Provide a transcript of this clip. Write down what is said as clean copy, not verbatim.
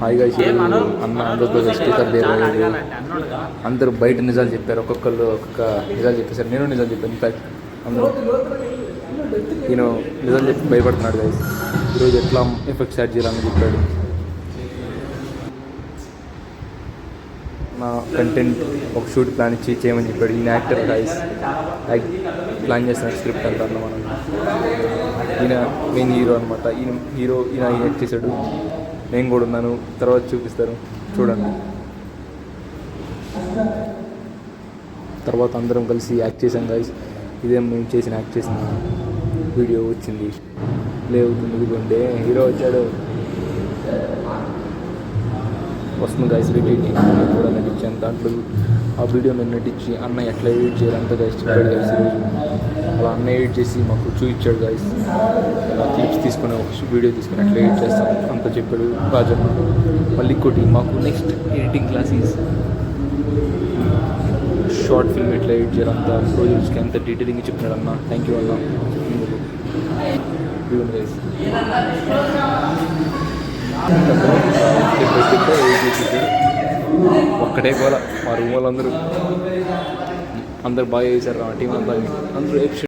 హాయిగా అన్న అందరితో స్పీకర్ దగ్గర అందరూ బయట నిజాలు చెప్పారు, ఒక్కొక్కళ్ళు ఒక్కొక్క నిజాలు చెప్పేశారు. నేను నిజాలు చెప్పాను. ఇన్ఫ్యాక్ట్ అందరూ నేను నిజాలు చెప్పి భయపడుతున్నాడు గైస్. ఈరోజు ఎట్లా ఎఫెక్ట్స్ యాడ్ చేయాలని చెప్పాడు. నా కంటెంట్ ఒక షూట్ ప్లాన్ ఇచ్చి చేయమని చెప్పాడు. ఈయన యాక్టర్ గైస్, ప్లాన్ చేసిన స్క్రిప్ట్ అంటారు మనం. ఈయన మెయిన్ హీరో అనమాట. ఈయన యాక్ట్ చేశాడు, నేను కూడా ఉన్నాను. తర్వాత చూపిస్తారు, చూడండి. తర్వాత అందరం కలిసి యాక్ట్ చేసాం గైస్. ఇదే మేము యాక్ట్ చేసిన వీడియో వచ్చింది, ప్లే అవుతుంది. ఇదిగోండి హీరో వచ్చాడు, వస్తుంది గైస్. రిపీట్ కూడా నటించాను దాంట్లో. ఆ వీడియో మేము నటించి అన్న ఎట్లా ఎడిట్ చేయాలంతా గైస్ చెప్పాడు గైస్. ఈరోజు అలా అన్న ఎడిట్ చేసి మాకు చూపించాడు గైస్. అలా క్లిప్స్ తీసుకుని ఒక వీడియో తీసుకుని అట్లా ఎడిట్ చేస్తాం అంతా చెప్పాడు రాజన్న. మళ్ళీ ఇంకోటి మాకు next editing classes, short film ఎట్లా ఎడిట్ చేయాలంతా ప్రాజెక్ట్స్కి అంత డీటెయిలింగ్ చెప్పినాడు అన్న. థ్యాంక్ యూ అన్న. గైస్ ఒక్కటే కూడా మా రూమ్ వాళ్ళందరూ బాగా చేశారు. టీం అంతా అందరూ